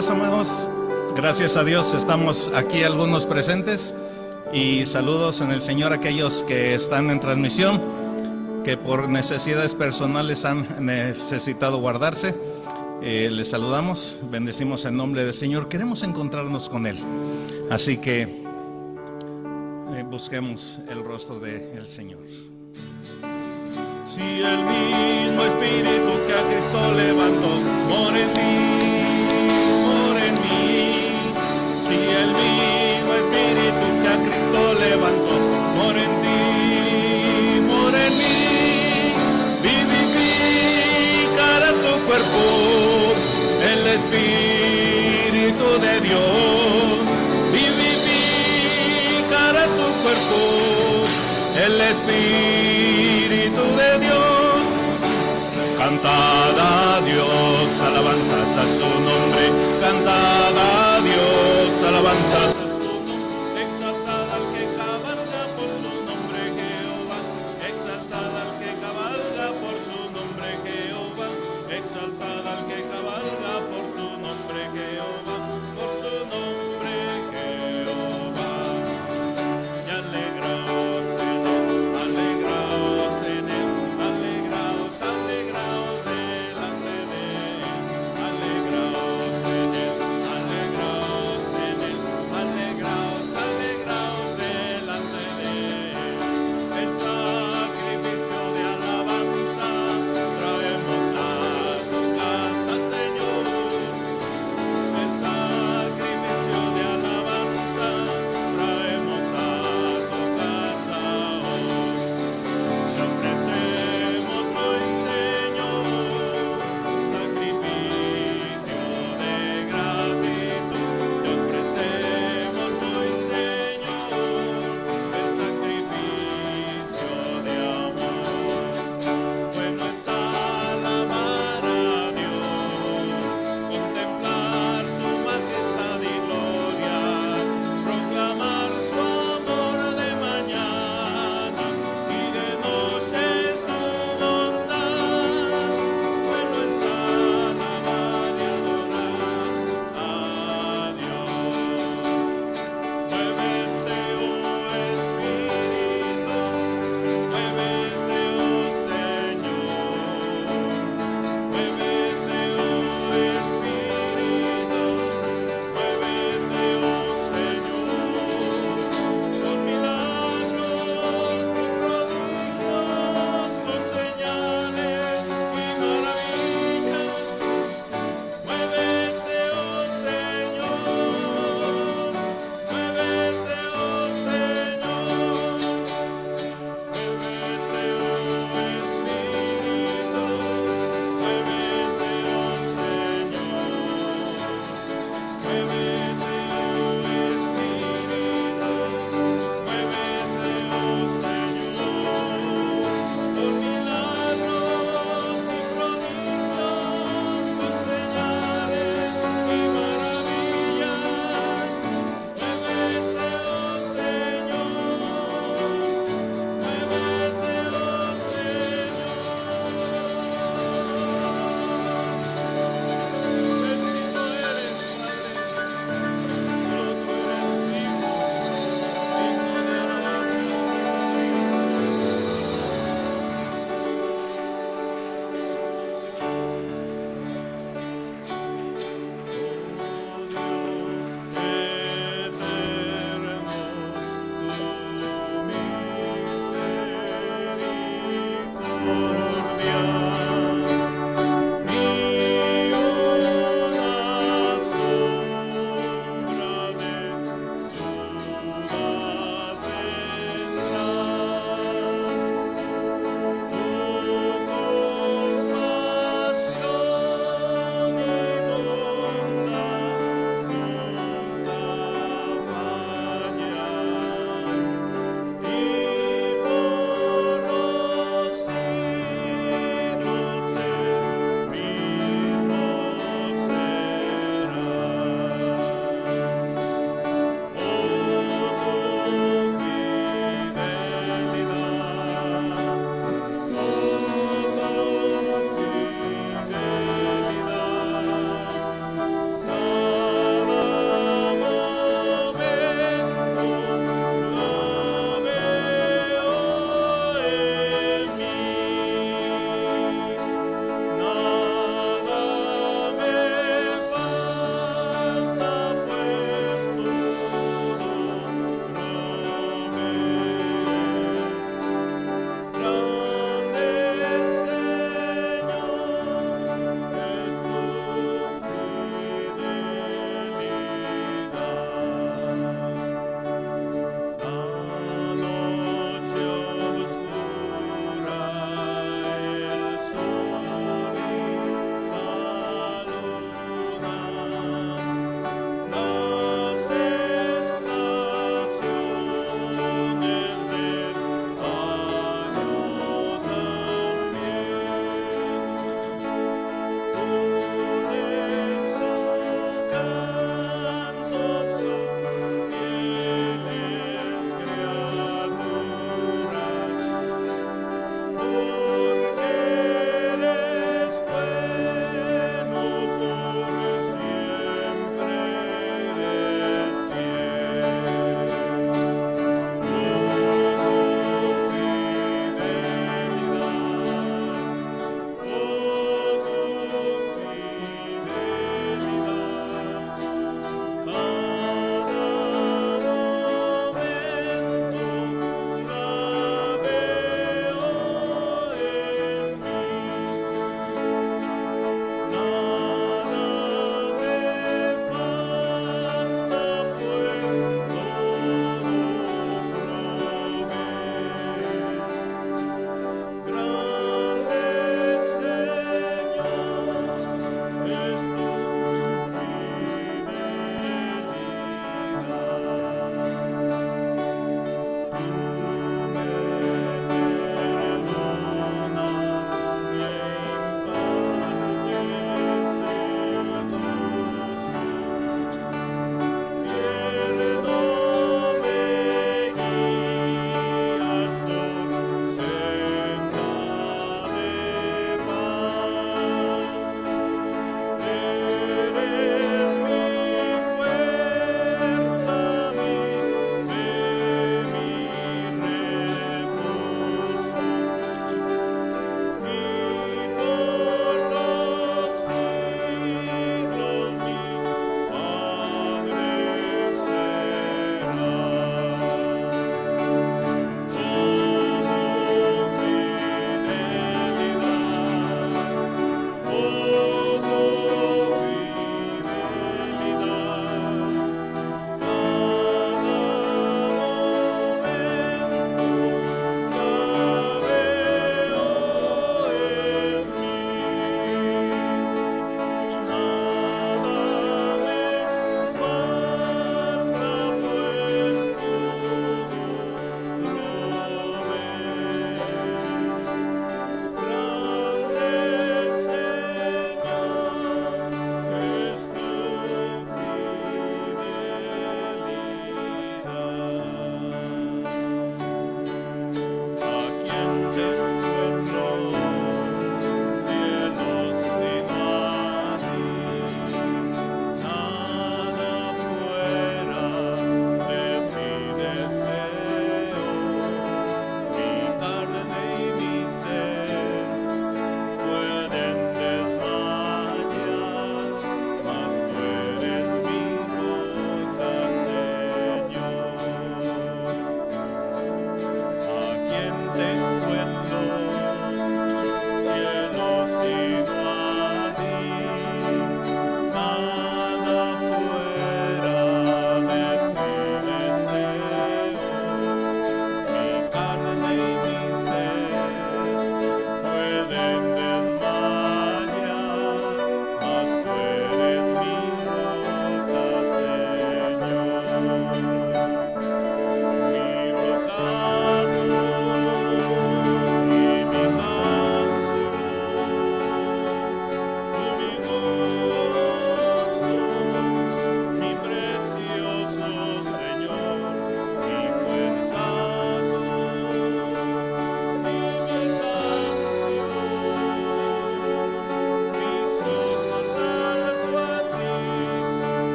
días, amados. Gracias a Dios estamos aquí algunos presentes y saludos en el Señor a aquellos que están en transmisión, que por necesidades personales han necesitado guardarse. Les saludamos, bendecimos en nombre del Señor. Queremos encontrarnos con Él, así que busquemos el rostro del Señor. Si el mismo Espíritu que a Cristo levantó mora en mí, si el mismo Espíritu que a Cristo levantó mora en mí, vivificará tu cuerpo el Espíritu de Dios, vivificará tu cuerpo el Espíritu de Dios. Cantad a Dios, alabanzas a su nombre. Cantad a Dios, alabanzas a su nombre. Exaltad al que cabalga por su nombre, Jehová. Exaltad al que cabalga por su nombre, Jehová. Exaltad al que cabalga por su nombre, Jehová. Por su nombre, Jehová. Y alegraos en él, alegraos en él, alegraos, alegraos delante de él, alegraos en él, alegraos en él, alegraos.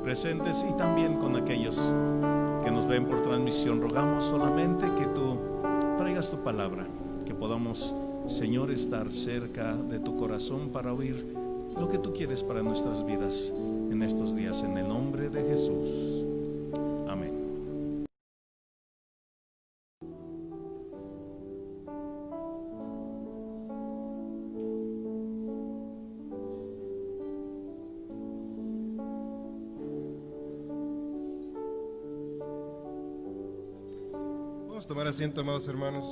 presentes y también con aquellos que nos ven por transmisión. Rogamos solamente que tú traigas tu palabra, que podamos, Señor, estar cerca de tu corazón para oír lo que tú quieres para nuestras vidas en estos días, en el nombre de Jesús. Amén. Vamos a tomar asiento, amados hermanos.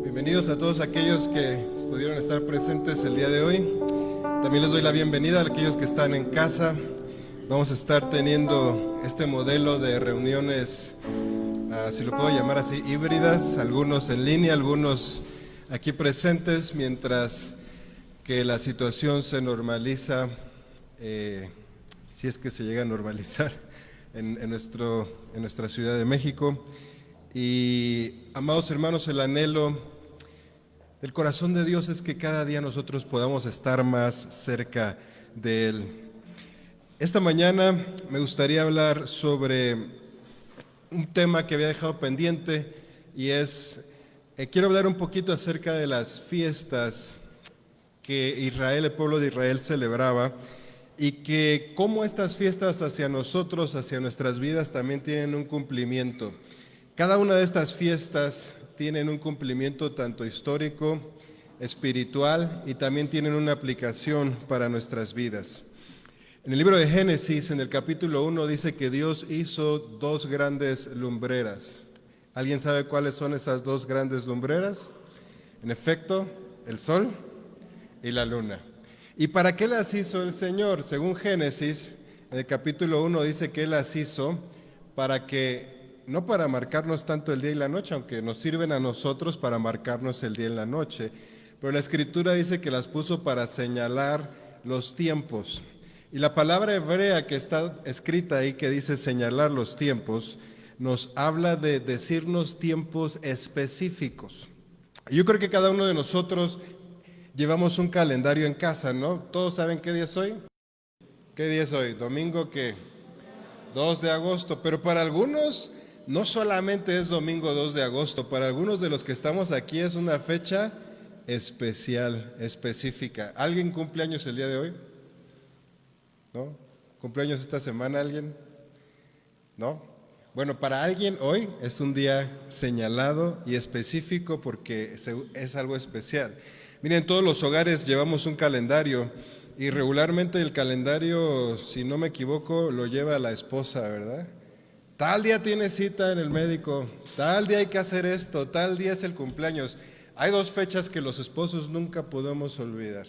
Bienvenidos a todos aquellos que pudieron estar presentes el día de hoy. También les doy la bienvenida a aquellos que están en casa. Vamos a estar teniendo este modelo de reuniones, si lo puedo llamar así, híbridas, algunos en línea, algunos aquí presentes, mientras que la situación se normaliza, si es que se llega a normalizar en nuestra Ciudad de México. Y, amados hermanos, el anhelo del corazón de Dios es que cada día nosotros podamos estar más cerca de Él. Esta mañana me gustaría hablar sobre un tema que había dejado pendiente y quiero hablar un poquito acerca de las fiestas que Israel, el pueblo de Israel, celebraba, y que cómo estas fiestas hacia nosotros, hacia nuestras vidas, también tienen un cumplimiento. Cada una de estas fiestas tienen un cumplimiento tanto histórico, espiritual, y también tienen una aplicación para nuestras vidas. En el libro de Génesis, en el capítulo 1, dice que Dios hizo dos grandes lumbreras. ¿Alguien sabe cuáles son esas dos grandes lumbreras? En efecto, el sol y la luna. ¿Y para qué las hizo el Señor? Según Génesis, en el capítulo 1 dice que Él las hizo para que, no para marcarnos tanto el día y la noche, aunque nos sirven a nosotros para marcarnos el día y la noche, pero la Escritura dice que las puso para señalar los tiempos. Y la palabra hebrea que está escrita ahí, que dice señalar los tiempos, nos habla de decirnos tiempos específicos. Y yo creo que cada uno de nosotros llevamos un calendario en casa, ¿no? ¿Todos saben qué día es hoy? ¿Qué día es hoy? ¿Domingo qué? 2 de agosto. Pero para algunos no solamente es domingo 2 de agosto, para algunos de los que estamos aquí es una fecha especial, específica. ¿Alguien cumple años el día de hoy? ¿No? ¿Cumpleaños esta semana alguien? ¿No? Bueno, para alguien hoy es un día señalado y específico porque es algo especial. Miren, en todos los hogares llevamos un calendario y regularmente el calendario, si no me equivoco, lo lleva la esposa, ¿verdad? Tal día tiene cita en el médico, tal día hay que hacer esto, tal día es el cumpleaños. Hay dos fechas que los esposos nunca podemos olvidar.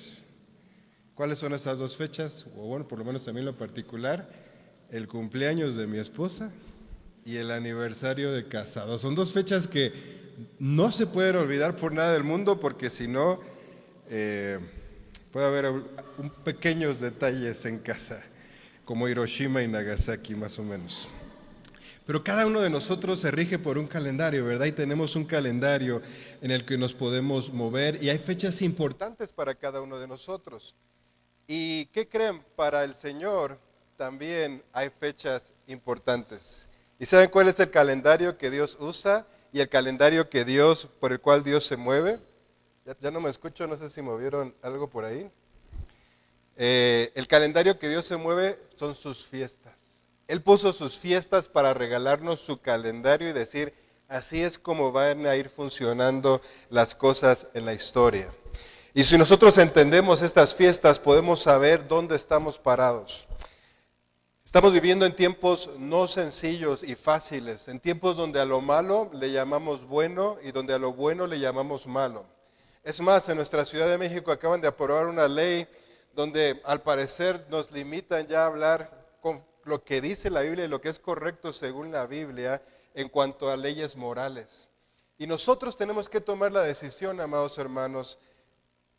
¿Cuáles son esas dos fechas? O bueno, por lo menos a mí en lo particular, el cumpleaños de mi esposa y el aniversario de casados. Son dos fechas que no se pueden olvidar por nada del mundo, porque si no, puede haber pequeños detalles en casa, como Hiroshima y Nagasaki más o menos. Pero cada uno de nosotros se rige por un calendario, ¿verdad? Y tenemos un calendario en el que nos podemos mover y hay fechas importantes para cada uno de nosotros. ¿Y qué creen? Para el Señor también hay fechas importantes. ¿Y saben cuál es el calendario que Dios usa y el calendario por el cual Dios se mueve? Ya no me escucho, no sé si movieron algo por ahí. El calendario que Dios se mueve son sus fiestas. Él puso sus fiestas para regalarnos su calendario y decir, así es como van a ir funcionando las cosas en la historia. Y si nosotros entendemos estas fiestas, podemos saber dónde estamos parados. Estamos viviendo en tiempos no sencillos y fáciles, en tiempos donde a lo malo le llamamos bueno y donde a lo bueno le llamamos malo. Es más, en nuestra Ciudad de México acaban de aprobar una ley donde al parecer nos limitan ya a hablar con lo que dice la Biblia y lo que es correcto según la Biblia en cuanto a leyes morales. Y nosotros tenemos que tomar la decisión, amados hermanos,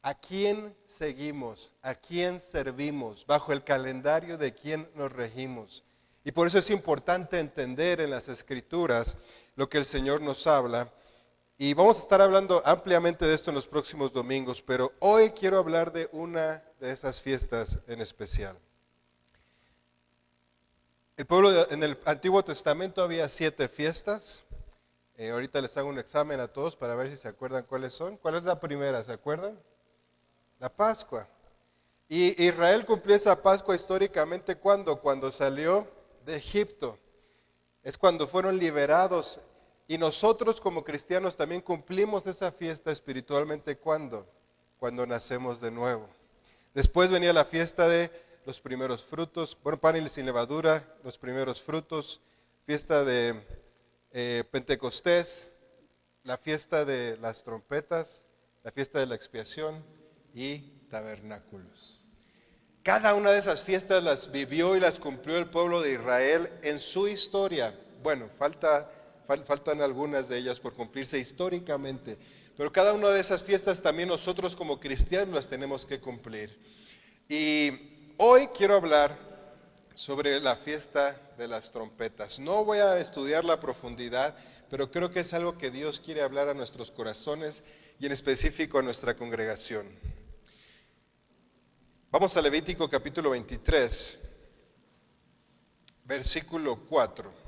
¿a quién seguimos? ¿A quién servimos? Bajo el calendario de quién nos regimos. Y por eso es importante entender en las Escrituras lo que el Señor nos habla. Y vamos a estar hablando ampliamente de esto en los próximos domingos, pero hoy quiero hablar de una de esas fiestas en especial. En el Antiguo Testamento había 7 fiestas. Ahorita les hago un examen a todos para ver si se acuerdan cuáles son. ¿Cuál es la primera? ¿Se acuerdan? La Pascua. Y Israel cumplió esa Pascua históricamente ¿cuándo? Cuando salió de Egipto. Es cuando fueron liberados. Y nosotros como cristianos también cumplimos esa fiesta espiritualmente ¿cuándo? Cuando nacemos de nuevo. Después venía la fiesta de los primeros frutos, bueno, pan sin levadura, los primeros frutos, fiesta de Pentecostés, la fiesta de las trompetas, la fiesta de la expiación y tabernáculos. Cada una de esas fiestas las vivió y las cumplió el pueblo de Israel en su historia. Bueno, faltan algunas de ellas por cumplirse históricamente, pero cada una de esas fiestas también nosotros como cristianos las tenemos que cumplir. Y hoy quiero hablar sobre la fiesta de las trompetas. No voy a estudiarla a profundidad, pero creo que es algo que Dios quiere hablar a nuestros corazones y en específico a nuestra congregación. Vamos a Levítico capítulo 23, versículo 4.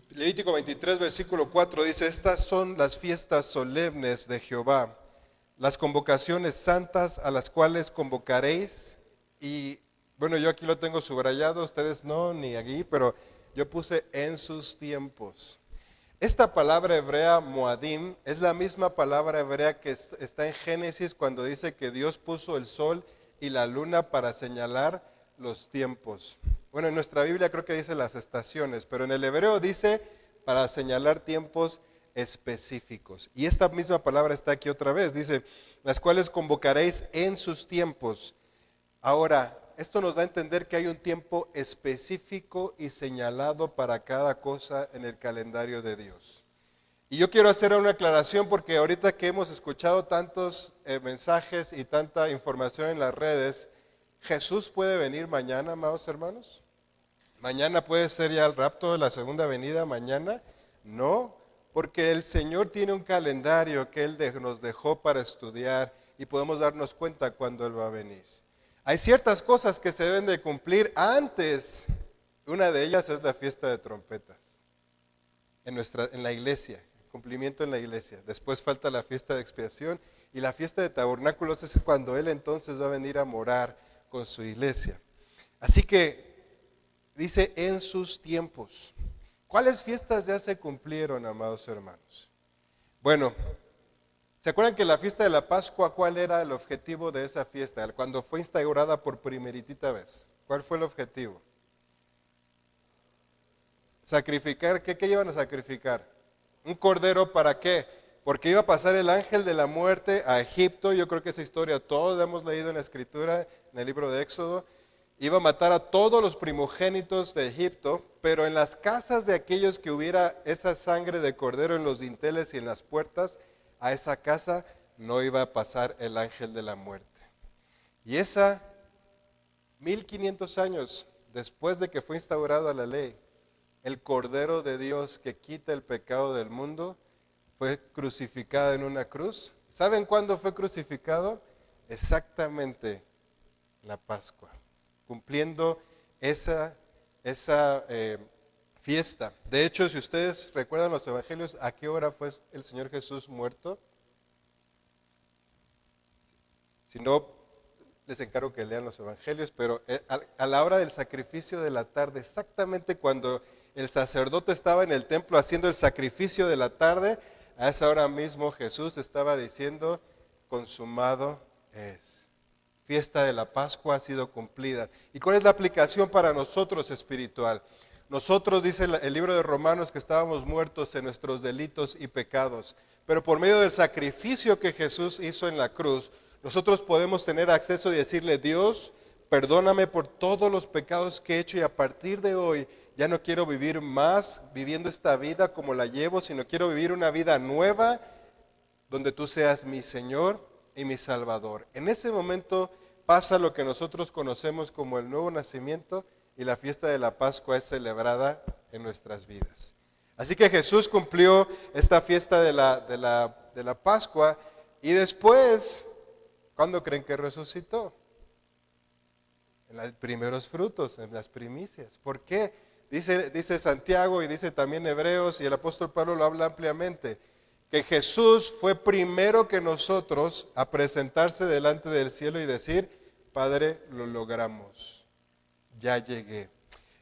Levítico 23, versículo 4 dice: estas son las fiestas solemnes de Jehová, las convocaciones santas a las cuales convocaréis. Y bueno, yo aquí lo tengo subrayado, ustedes no, ni aquí, pero yo puse en sus tiempos. Esta palabra hebrea, Moadim, es la misma palabra hebrea que está en Génesis cuando dice que Dios puso el sol y la luna para señalar los tiempos. Bueno, en nuestra Biblia creo que dice las estaciones, pero en el hebreo dice para señalar tiempos específicos. Y esta misma palabra está aquí otra vez, dice, las cuales convocaréis en sus tiempos. Ahora, esto nos da a entender que hay un tiempo específico y señalado para cada cosa en el calendario de Dios. Y yo quiero hacer una aclaración porque ahorita que hemos escuchado tantos mensajes y tanta información en las redes, ¿Jesús puede venir mañana, amados hermanos? ¿Mañana puede ser ya el rapto de la segunda venida mañana? No, porque el Señor tiene un calendario que Él nos dejó para estudiar y podemos darnos cuenta cuándo Él va a venir. Hay ciertas cosas que se deben de cumplir antes. Una de ellas es la fiesta de trompetas en la iglesia, cumplimiento en la iglesia. Después falta la fiesta de expiación y la fiesta de tabernáculos es cuando Él entonces va a venir a morar con su iglesia. Así que dice en sus tiempos. ¿Cuáles fiestas ya se cumplieron, amados hermanos? Bueno, ¿se acuerdan que la fiesta de la Pascua, cuál era el objetivo de esa fiesta? Cuando fue instaurada por primeritita vez. ¿Cuál fue el objetivo? Sacrificar, ¿qué iban a sacrificar? Un cordero, ¿para qué? Porque iba a pasar el ángel de la muerte a Egipto. Yo creo que esa historia todos la hemos leído en la Escritura, en el libro de Éxodo. Iba a matar a todos los primogénitos de Egipto, pero en las casas de aquellos que hubiera esa sangre de cordero en los dinteles y en las puertas, a esa casa no iba a pasar el ángel de la muerte. Y 1500 años después de que fue instaurada la ley, el Cordero de Dios que quita el pecado del mundo fue crucificado en una cruz. ¿Saben cuándo fue crucificado? Exactamente la Pascua, cumpliendo esa fiesta. De hecho, si ustedes recuerdan los evangelios, ¿a qué hora fue el Señor Jesús muerto? Si no, les encargo que lean los evangelios, pero a la hora del sacrificio de la tarde, exactamente cuando el sacerdote estaba en el templo haciendo el sacrificio de la tarde, a esa hora mismo Jesús estaba diciendo, consumado es. Fiesta de la Pascua ha sido cumplida. ¿Y cuál es la aplicación para nosotros espiritual? Nosotros, dice el libro de Romanos, que estábamos muertos en nuestros delitos y pecados, pero por medio del sacrificio que Jesús hizo en la cruz, nosotros podemos tener acceso y decirle, Dios, perdóname por todos los pecados que he hecho y a partir de hoy ya no quiero vivir más viviendo esta vida como la llevo, sino quiero vivir una vida nueva donde tú seas mi Señor y mi Salvador. En ese momento pasa lo que nosotros conocemos como el nuevo nacimiento, y la fiesta de la Pascua es celebrada en nuestras vidas. Así que Jesús cumplió esta fiesta de la Pascua y después, ¿cuándo creen que resucitó? En los primeros frutos, en las primicias. ¿Por qué? Dice Santiago y dice también Hebreos y el apóstol Pablo lo habla ampliamente, que Jesús fue primero que nosotros a presentarse delante del cielo y decir, Padre, lo logramos, ya llegué.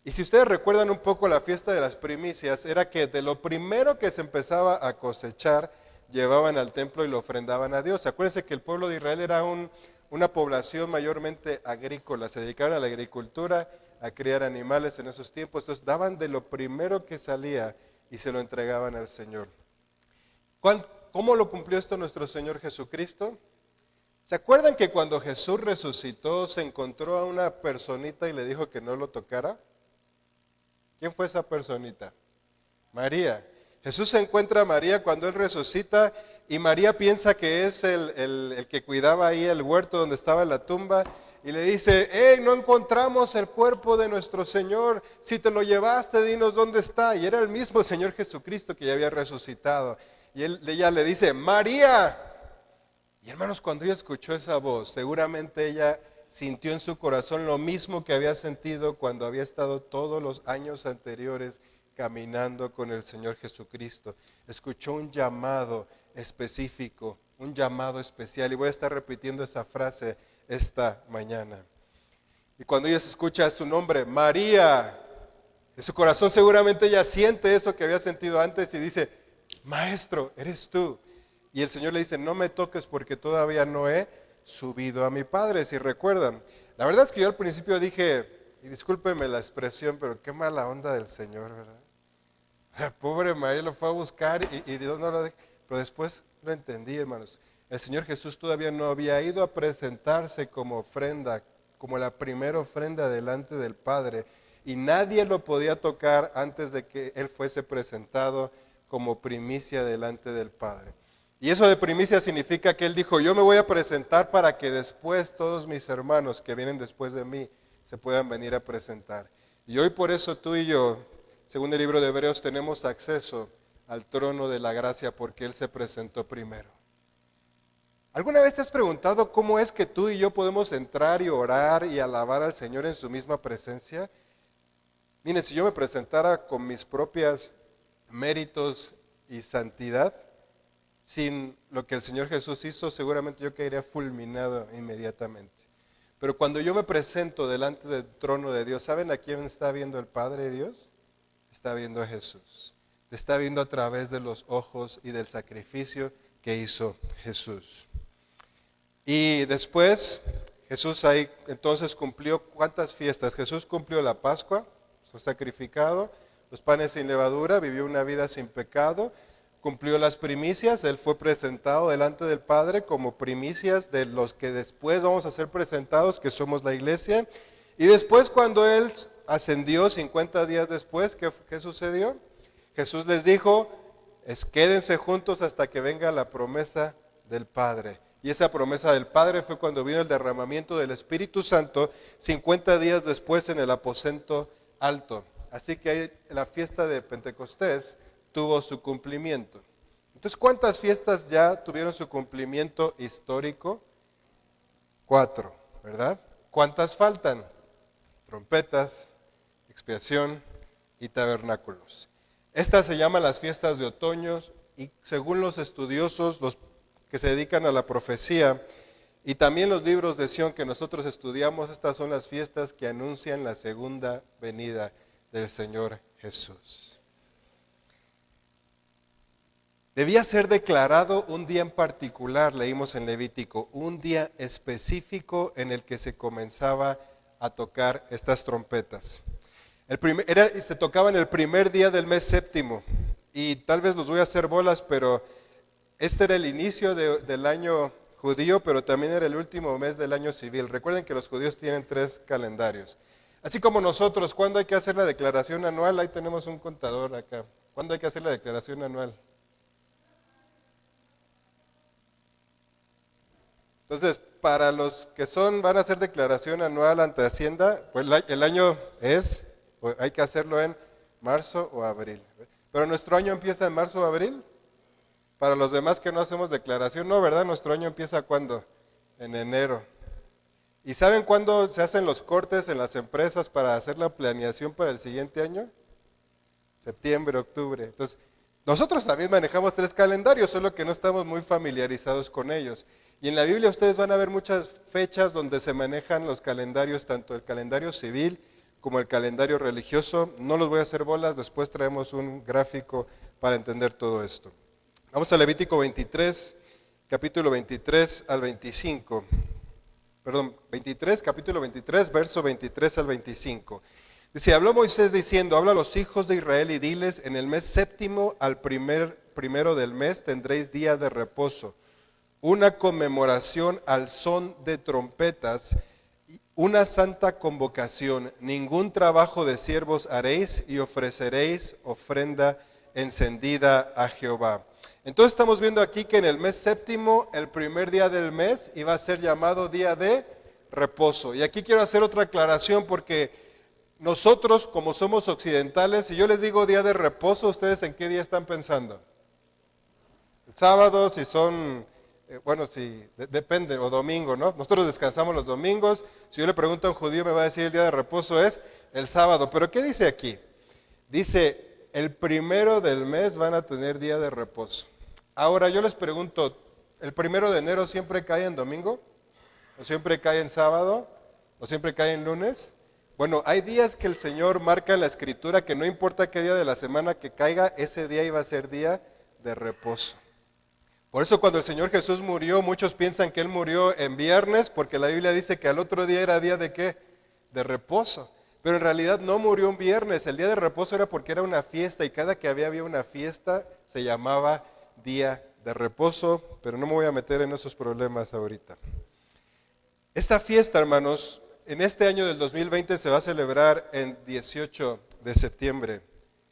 Y si ustedes recuerdan un poco la fiesta de las primicias, era que de lo primero que se empezaba a cosechar, llevaban al templo y lo ofrendaban a Dios. Acuérdense que el pueblo de Israel era una población mayormente agrícola, se dedicaban a la agricultura, a criar animales en esos tiempos, entonces daban de lo primero que salía y se lo entregaban al Señor. ¿Cómo lo cumplió esto nuestro Señor Jesucristo? ¿Se acuerdan que cuando Jesús resucitó se encontró a una personita y le dijo que no lo tocara? ¿Quién fue esa personita? María. Jesús se encuentra a María cuando Él resucita y María piensa que es el que cuidaba ahí el huerto donde estaba la tumba y le dice, hey, no encontramos el cuerpo de nuestro Señor, si te lo llevaste, dinos dónde está. Y era el mismo Señor Jesucristo que ya había resucitado. Y ella le dice, María. Y hermanos, cuando ella escuchó esa voz, seguramente ella sintió en su corazón lo mismo que había sentido cuando había estado todos los años anteriores caminando con el Señor Jesucristo. Escuchó un llamado específico, un llamado especial. Y voy a estar repitiendo esa frase esta mañana. Y cuando ella escucha su nombre, María, en su corazón seguramente ella siente eso que había sentido antes y dice, Maestro, eres tú. Y el Señor le dice, no me toques porque todavía no he subido a mi Padre, si recuerdan. La verdad es que yo al principio dije, y discúlpeme la expresión, pero qué mala onda del Señor, ¿verdad? Pobre María lo fue a buscar y no lo dejé. Pero después lo entendí, hermanos. El Señor Jesús todavía no había ido a presentarse como ofrenda, como la primera ofrenda delante del Padre. Y nadie lo podía tocar antes de que Él fuese presentado como primicia delante del Padre. Y eso de primicia significa que Él dijo, yo me voy a presentar para que después todos mis hermanos que vienen después de mí se puedan venir a presentar. Y hoy por eso tú y yo, según el libro de Hebreos, tenemos acceso al trono de la gracia porque Él se presentó primero. ¿Alguna vez te has preguntado cómo es que tú y yo podemos entrar y orar y alabar al Señor en su misma presencia? Miren, si yo me presentara con mis propios méritos y santidad, sin lo que el Señor Jesús hizo, seguramente yo caería fulminado inmediatamente. Pero cuando yo me presento delante del trono de Dios, ¿saben a quién está viendo el Padre Dios? Está viendo a Jesús. Te está viendo a través de los ojos y del sacrificio que hizo Jesús. Y después, Jesús ahí entonces cumplió ¿cuántas fiestas? Jesús cumplió la Pascua, fue sacrificado, los panes sin levadura, vivió una vida sin pecado, cumplió las primicias, Él fue presentado delante del Padre como primicias de los que después vamos a ser presentados, que somos la iglesia. Y después cuando Él ascendió 50 días después, ¿qué sucedió? Jesús les dijo, quédense juntos hasta que venga la promesa del Padre. Y esa promesa del Padre fue cuando vino el derramamiento del Espíritu Santo 50 días después en el aposento alto. Así que ahí la fiesta de Pentecostés tuvo su cumplimiento. Entonces, ¿cuántas fiestas ya tuvieron su cumplimiento histórico? 4, ¿verdad? ¿Cuántas faltan? Trompetas, expiación y tabernáculos. Estas se llaman las fiestas de otoño y según los estudiosos, los que se dedican a la profecía y también los libros de Sión que nosotros estudiamos, estas son las fiestas que anuncian la segunda venida del Señor Jesús. Debía ser declarado un día en particular, leímos en Levítico, un día específico en el que se comenzaba a tocar estas trompetas. Se tocaban el primer día del mes séptimo y tal vez los voy a hacer bolas, pero este era el inicio del año judío, pero también era el último mes del año civil. Recuerden que los judíos tienen 3 calendarios. Así como nosotros, ¿cuándo hay que hacer la declaración anual? Ahí tenemos un contador acá. ¿Cuándo hay que hacer la declaración anual? Entonces, para los que van a hacer declaración anual ante Hacienda, pues el año hay que hacerlo en marzo o abril. Pero nuestro año empieza en marzo o abril. Para los demás que no hacemos declaración, no, ¿verdad? Nuestro año empieza ¿cuándo? En enero. ¿Y saben cuándo se hacen los cortes en las empresas para hacer la planeación para el siguiente año? Septiembre, octubre. Entonces, nosotros también manejamos 3 calendarios, solo que no estamos muy familiarizados con ellos. Y en la Biblia ustedes van a ver muchas fechas donde se manejan los calendarios, tanto el calendario civil como el calendario religioso. No los voy a hacer bolas, después traemos un gráfico para entender todo esto. Vamos a Levítico 23, capítulo 23 al 25. Perdón, 23, capítulo 23, verso 23 al 25. Dice, habló Moisés diciendo, habla a los hijos de Israel y diles, en el mes séptimo al primero del mes tendréis día de reposo, una conmemoración al son de trompetas, una santa convocación, ningún trabajo de siervos haréis y ofreceréis ofrenda encendida a Jehová. Entonces estamos viendo aquí que en el mes séptimo, el primer día del mes, iba a ser llamado día de reposo. Y aquí quiero hacer otra aclaración porque nosotros, como somos occidentales, si yo les digo día de reposo, ¿ustedes en qué día están pensando? El sábado, si son, depende, o domingo, ¿no? Nosotros descansamos los domingos. Si yo le pregunto a un judío, me va a decir el día de reposo es el sábado. ¿Pero qué dice aquí? Dice, el primero del mes van a tener día de reposo. Ahora yo les pregunto, ¿el 1 de enero siempre cae en domingo? ¿O siempre cae en sábado? ¿O siempre cae en lunes? Bueno, hay días que el Señor marca en la Escritura que no importa qué día de la semana que caiga, ese día iba a ser día de reposo. Por eso cuando el Señor Jesús murió, muchos piensan que Él murió en viernes, porque la Biblia dice que al otro día era día de ¿qué? De reposo. Pero en realidad no murió un viernes, el día de reposo era porque era una fiesta y cada que había una fiesta se llamaba día de reposo, pero no me voy a meter en esos problemas ahorita. Esta fiesta, hermanos, en este año del 2020 se va a celebrar en 18 de septiembre,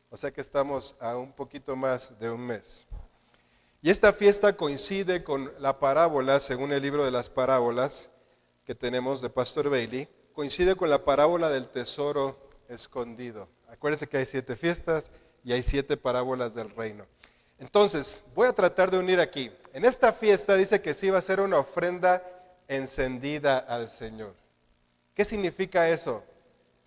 o sea que estamos a un poquito más de un mes. Y esta fiesta coincide con la parábola, según el libro de las parábolas que tenemos de Pastor Bailey, coincide con la parábola del tesoro escondido. Acuérdense que hay 7 fiestas y hay 7 parábolas del reino. Entonces, voy a tratar de unir aquí. En esta fiesta dice que sí va a ser una ofrenda encendida al Señor. ¿Qué significa eso?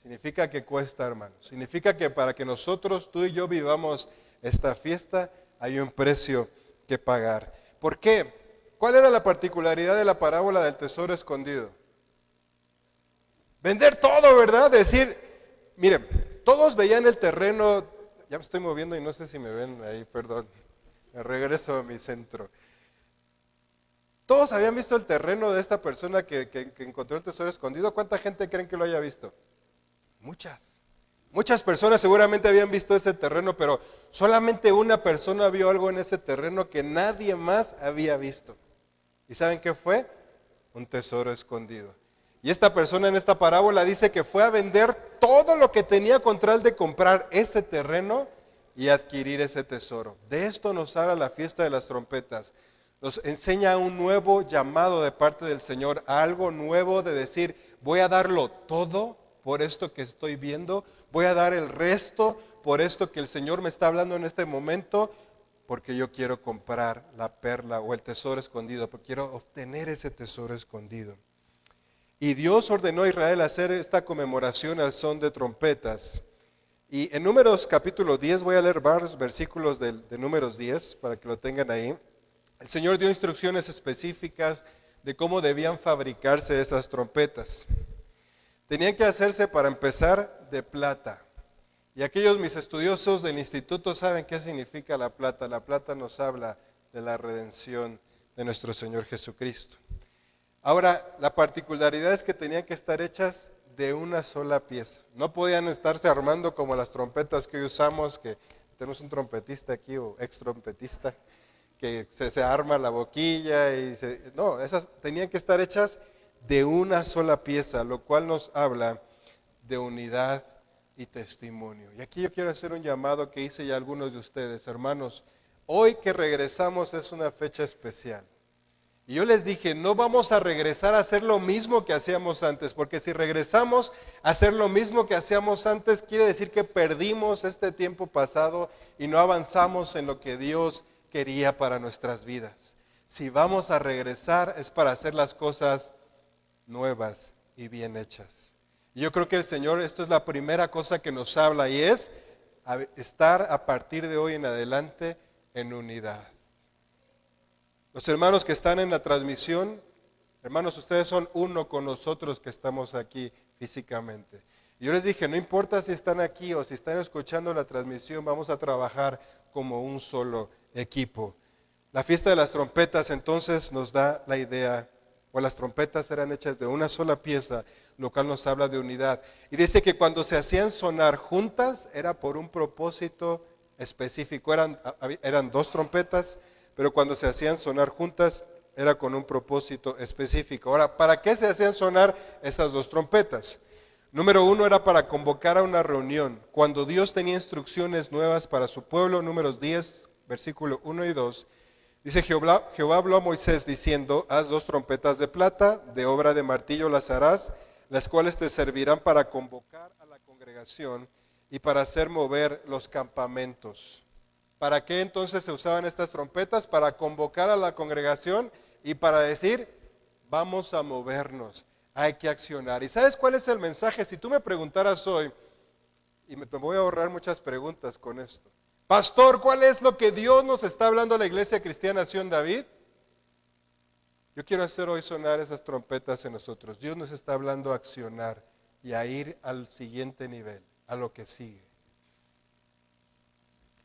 Significa que cuesta, hermanos. Significa que para que nosotros, tú y yo vivamos esta fiesta, hay un precio que pagar. ¿Por qué? ¿Cuál era la particularidad de la parábola del tesoro escondido? Vender todo, ¿verdad? Decir, miren, todos veían el terreno, ya me estoy moviendo y no sé si me ven ahí, perdón, me regreso a mi centro. Todos habían visto el terreno de esta persona que encontró el tesoro escondido. ¿Cuánta gente creen que lo haya visto? Muchas. Muchas personas seguramente habían visto ese terreno, pero solamente una persona vio algo en ese terreno que nadie más había visto. ¿Y saben qué fue? Un tesoro escondido. Y esta persona en esta parábola dice que fue a vender todo lo que tenía con tal de comprar ese terreno y adquirir ese tesoro. De esto nos habla la fiesta de las trompetas. Nos enseña un nuevo llamado de parte del Señor, a algo nuevo de decir, voy a darlo todo por esto que estoy viendo, voy a dar el resto por esto que el Señor me está hablando en este momento, porque yo quiero comprar la perla o el tesoro escondido, porque quiero obtener ese tesoro escondido. Y Dios ordenó a Israel hacer esta conmemoración al son de trompetas. Y en Números capítulo 10, voy a leer varios versículos de Números 10 para que lo tengan ahí. El Señor dio instrucciones específicas de cómo debían fabricarse esas trompetas. Tenían que hacerse, para empezar, de plata. Y aquellos mis estudiosos del instituto saben qué significa la plata. La plata nos habla de la redención de nuestro Señor Jesucristo. Ahora, la particularidad es que tenían que estar hechas de una sola pieza. No podían estarse armando como las trompetas que hoy usamos, que tenemos un trompetista aquí o ex trompetista, que se arma la boquilla no, esas tenían que estar hechas de una sola pieza, lo cual nos habla de unidad y testimonio. Y aquí yo quiero hacer un llamado que hice ya algunos de ustedes, hermanos. Hoy que regresamos es una fecha especial. Y yo les dije, no vamos a regresar a hacer lo mismo que hacíamos antes, porque si regresamos a hacer lo mismo que hacíamos antes, quiere decir que perdimos este tiempo pasado y no avanzamos en lo que Dios quería para nuestras vidas. Si vamos a regresar es para hacer las cosas nuevas y bien hechas. Y yo creo que el Señor, esto es la primera cosa que nos habla y es estar a partir de hoy en adelante en unidad. Los hermanos que están en la transmisión, hermanos, ustedes son uno con nosotros que estamos aquí físicamente. Y yo les dije, no importa si están aquí o si están escuchando la transmisión, vamos a trabajar como un solo equipo. La fiesta de las trompetas entonces nos da la idea, o las trompetas eran hechas de una sola pieza, lo cual nos habla de unidad. Y dice que cuando se hacían sonar juntas era por un propósito específico. Eran dos trompetas, pero cuando se hacían sonar juntas era con un propósito específico. Ahora, ¿para qué se hacían sonar esas dos trompetas? Número 1 era para convocar a una reunión. Cuando Dios tenía instrucciones nuevas para su pueblo, Números 10, versículo 1 y 2, dice Jehová habló a Moisés diciendo, haz 2 trompetas de plata, de obra de martillo las harás, las cuales te servirán para convocar a la congregación y para hacer mover los campamentos. ¿Para qué entonces se usaban estas trompetas? Para convocar a la congregación y para decir, vamos a movernos, hay que accionar. ¿Y sabes cuál es el mensaje? Si tú me preguntaras hoy, y me voy a ahorrar muchas preguntas con esto. Pastor, ¿cuál es lo que Dios nos está hablando a la Iglesia Cristiana Nación David? Yo quiero hacer hoy sonar esas trompetas en nosotros. Dios nos está hablando a accionar y a ir al siguiente nivel, a lo que sigue.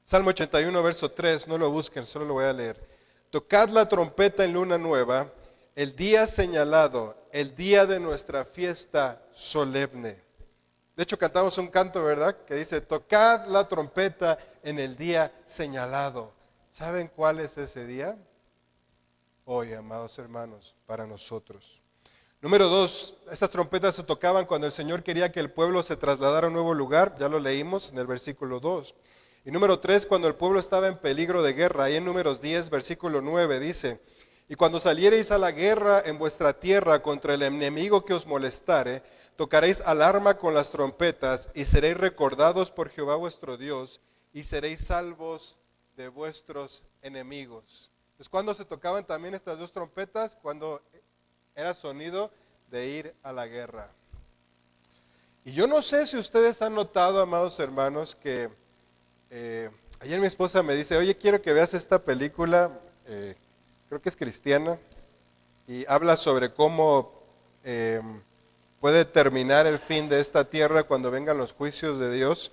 Salmo 81, verso 3, no lo busquen, solo lo voy a leer. Tocad la trompeta en luna nueva, el día señalado, el día de nuestra fiesta solemne. De hecho, cantamos un canto, ¿verdad? Que dice, tocad la trompeta en el día señalado. ¿Saben cuál es ese día? Hoy, amados hermanos, para nosotros. Número 2, estas trompetas se tocaban cuando el Señor quería que el pueblo se trasladara a un nuevo lugar, ya lo leímos en el versículo 2. Y número 3, cuando el pueblo estaba en peligro de guerra, ahí en Números 10, versículo 9 dice, y cuando saliereis a la guerra en vuestra tierra contra el enemigo que os molestare, tocaréis alarma con las trompetas y seréis recordados por Jehová vuestro Dios y seréis salvos de vuestros enemigos. Entonces, ¿cuándo se tocaban también estas dos trompetas? Cuando era sonido de ir a la guerra. Y yo no sé si ustedes han notado, amados hermanos, que ayer mi esposa me dice, oye, quiero que veas esta película, creo que es cristiana, y habla sobre cómo puede terminar el fin de esta tierra cuando vengan los juicios de Dios.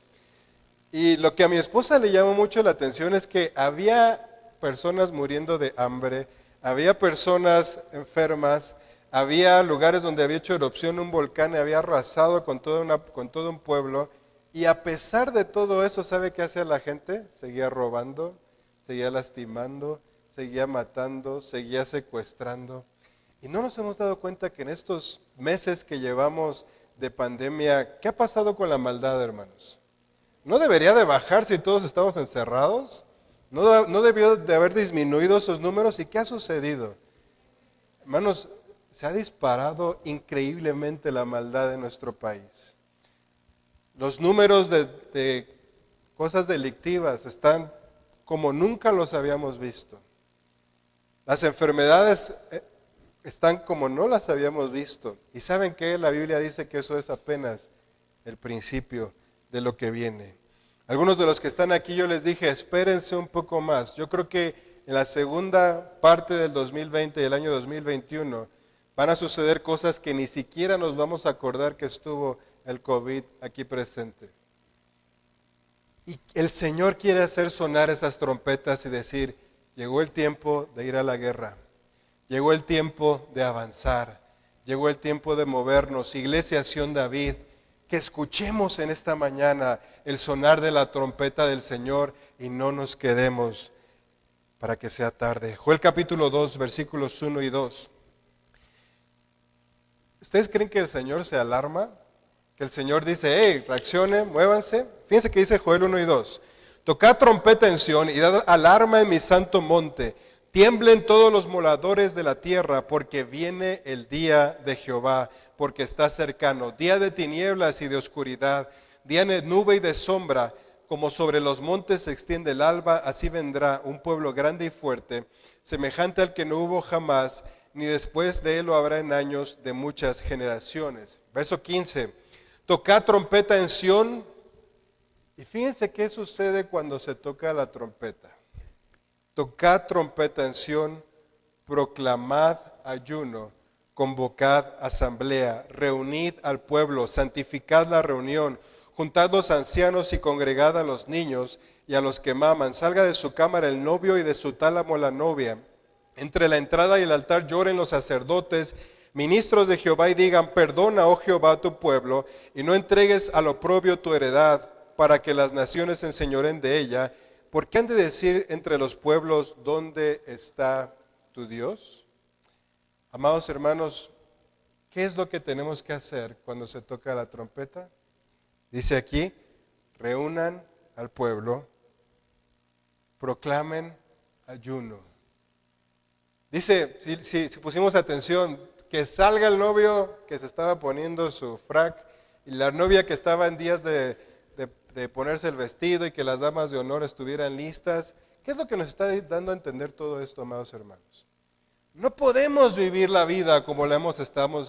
Y lo que a mi esposa le llamó mucho la atención es que había personas muriendo de hambre, había personas enfermas, había lugares donde había hecho erupción un volcán y había arrasado con todo un pueblo. Y a pesar de todo eso, ¿sabe qué hacía la gente? Seguía robando, seguía lastimando, seguía matando, seguía secuestrando. Y no nos hemos dado cuenta que en estos meses que llevamos de pandemia, ¿qué ha pasado con la maldad, hermanos? ¿No debería de bajar si todos estamos encerrados? ¿No debió de haber disminuido esos números? ¿Y qué ha sucedido? Hermanos, se ha disparado increíblemente la maldad en nuestro país. Los números de cosas delictivas están como nunca los habíamos visto. Las enfermedades están como no las habíamos visto. ¿Y saben qué? La Biblia dice que eso es apenas el principio de lo que viene. Algunos de los que están aquí yo les dije, espérense un poco más. Yo creo que en la segunda parte del 2020 y el año 2021 van a suceder cosas que ni siquiera nos vamos a acordar que estuvo el COVID aquí presente. Y el Señor quiere hacer sonar esas trompetas y decir, llegó el tiempo de ir a la guerra, llegó el tiempo de avanzar, llegó el tiempo de movernos. Iglesia Sion David, que escuchemos en esta mañana el sonar de la trompeta del Señor y no nos quedemos para que sea tarde. Joel capítulo 2, versículos 1 y 2. ¿Ustedes creen que el Señor se alarma? Que el Señor dice, hey, reaccionen, muévanse. Fíjense que dice Joel 1 y 2. Tocad trompeta en Sión y dad alarma en mi santo monte. Tiemblen todos los moradores de la tierra, porque viene el día de Jehová, porque está cercano. Día de tinieblas y de oscuridad, día de nube y de sombra, como sobre los montes se extiende el alba, así vendrá un pueblo grande y fuerte, semejante al que no hubo jamás, ni después de él lo habrá en años de muchas generaciones. Verso 15. Tocad trompeta en Sión. Y fíjense qué sucede cuando se toca la trompeta. Tocad trompeta en Sión, proclamad ayuno, convocad asamblea, reunid al pueblo, santificad la reunión, juntad los ancianos y congregad a los niños y a los que maman. Salga de su cámara el novio y de su tálamo la novia. Entre la entrada y el altar lloren los sacerdotes, ministros de Jehová, y digan: perdona, oh Jehová, a tu pueblo, y no entregues al oprobio tu heredad, para que las naciones se enseñoren de ella. ¿Por qué han de decir entre los pueblos: ¿dónde está tu Dios? Amados hermanos, ¿qué es lo que tenemos que hacer cuando se toca la trompeta? Dice aquí: reúnan al pueblo, proclamen ayuno. Dice, si pusimos atención, que salga el novio que se estaba poniendo su frac y la novia que estaba en días de ponerse el vestido y que las damas de honor estuvieran listas. ¿Qué es lo que nos está dando a entender todo esto, amados hermanos? No podemos vivir la vida como la hemos estado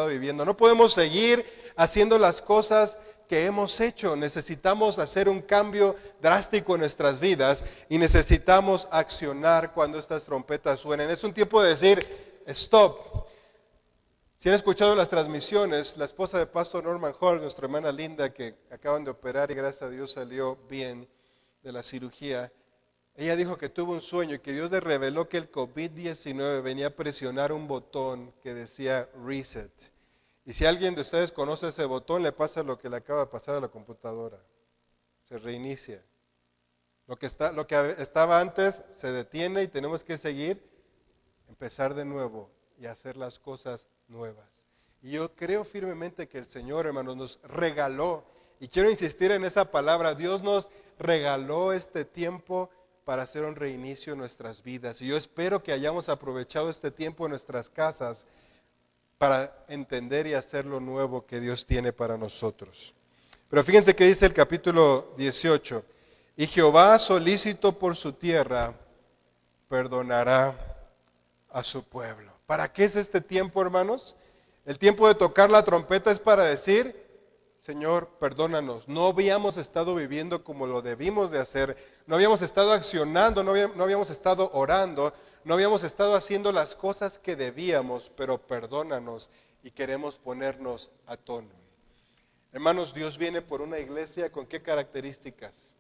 viviendo. No podemos seguir haciendo las cosas que hemos hecho. Necesitamos hacer un cambio drástico en nuestras vidas y necesitamos accionar cuando estas trompetas suenen. Es un tiempo de decir: stop. Si han escuchado las transmisiones, la esposa de Pastor Norman Hall, nuestra hermana Linda, que acaban de operar y gracias a Dios salió bien de la cirugía, ella dijo que tuvo un sueño y que Dios le reveló que el COVID-19 venía a presionar un botón que decía reset. Y si alguien de ustedes conoce ese botón, le pasa lo que le acaba de pasar a la computadora. Se reinicia. Lo que estaba antes se detiene y tenemos que seguir, empezar de nuevo y hacer las cosas nuevas. Y yo creo firmemente que el Señor, hermanos, nos regaló, y quiero insistir en esa palabra, Dios nos regaló este tiempo para hacer un reinicio en nuestras vidas. Y yo espero que hayamos aprovechado este tiempo en nuestras casas para entender y hacer lo nuevo que Dios tiene para nosotros. Pero fíjense que dice el capítulo 18, y Jehová, solícito por su tierra, perdonará a su pueblo. ¿Para qué es este tiempo, hermanos? El tiempo de tocar la trompeta es para decir: Señor, perdónanos. No habíamos estado viviendo como lo debimos de hacer, no habíamos estado accionando, no habíamos estado orando, no habíamos estado haciendo las cosas que debíamos, pero perdónanos y queremos ponernos a tono. Hermanos, Dios viene por una iglesia ¿con qué características?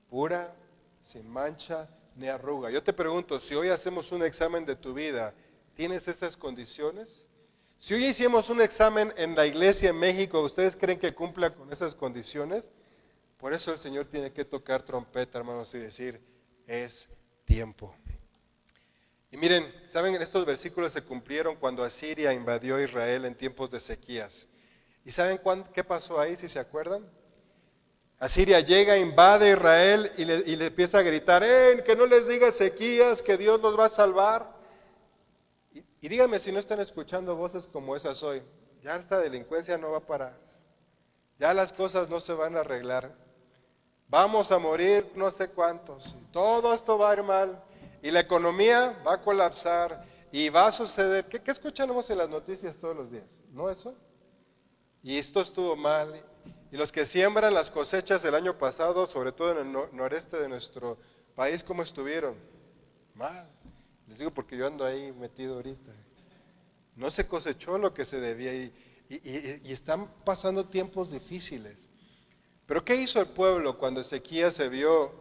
Pura, sin mancha ni arruga. Yo te pregunto, si hoy hacemos un examen de tu vida, ¿tienes esas condiciones? Si hoy hicimos un examen en la iglesia en México, ¿ustedes creen que cumpla con esas condiciones? Por eso el Señor tiene que tocar trompeta, hermanos, y decir: es tiempo. Y miren, ¿saben? Estos versículos se cumplieron cuando Asiria invadió Israel en tiempos de sequías. ¿Y saben qué pasó ahí, si se acuerdan? Asiria llega, invade Israel y le empieza a gritar: que no les diga sequías, que Dios nos va a salvar. Y díganme si no están escuchando voces como esas hoy. Ya esta delincuencia no va a parar. Ya las cosas no se van a arreglar. Vamos a morir no sé cuántos. Todo esto va a ir mal. Y la economía va a colapsar. Y va a suceder. ¿Qué escuchamos en las noticias todos los días? ¿No eso? Y esto estuvo mal. Y los que siembran las cosechas el año pasado, sobre todo en el noreste de nuestro país, ¿cómo estuvieron? Mal. Les digo porque yo ando ahí metido ahorita. No se cosechó lo que se debía y están pasando tiempos difíciles. Pero ¿qué hizo el pueblo cuando Ezequías se vio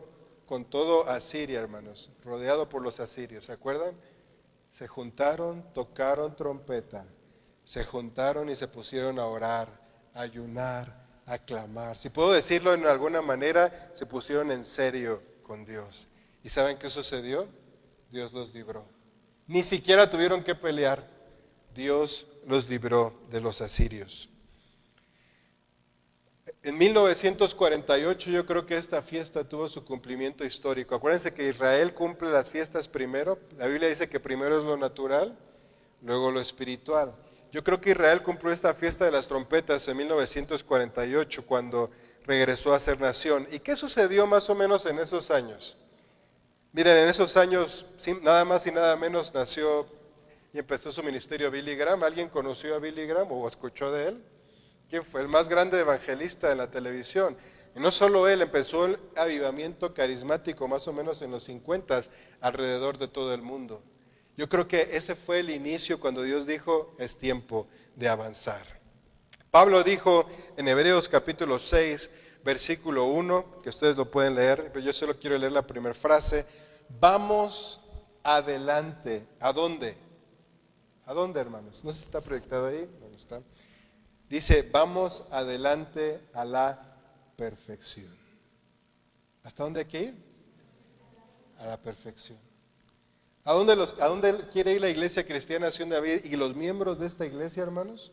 con todo Asiria, hermanos? Rodeado por los asirios, ¿se acuerdan? Se juntaron, tocaron trompeta, se juntaron y se pusieron a orar, a ayunar, a clamar. Si puedo decirlo en alguna manera, se pusieron en serio con Dios. ¿Y saben qué sucedió? Dios los libró. Ni siquiera tuvieron que pelear. Dios los libró de los asirios. En 1948 yo creo que esta fiesta tuvo su cumplimiento histórico. Acuérdense que Israel cumple las fiestas primero. La Biblia dice que primero es lo natural, luego lo espiritual. Yo creo que Israel cumplió esta fiesta de las trompetas en 1948 cuando regresó a ser nación. ¿Y qué sucedió más o menos en esos años? Miren, en esos años, nada más y nada menos, nació y empezó su ministerio Billy Graham. ¿Alguien conoció a Billy Graham o escuchó de él? ¿Quién fue? El más grande evangelista de la televisión. Y no solo él, empezó el avivamiento carismático más o menos en los 50 alrededor de todo el mundo. Yo creo que ese fue el inicio cuando Dios dijo, es tiempo de avanzar. Pablo dijo en Hebreos capítulo 6, versículo 1, que ustedes lo pueden leer, pero yo solo quiero leer la primera frase. Vamos adelante. ¿A dónde? ¿A dónde, hermanos? ¿No se está proyectado ahí? ¿Dónde está? Dice, vamos adelante a la perfección. ¿Hasta dónde hay que ir? A la perfección. ¿A dónde quiere ir la iglesia cristiana Nación de David y los miembros de esta iglesia, hermanos?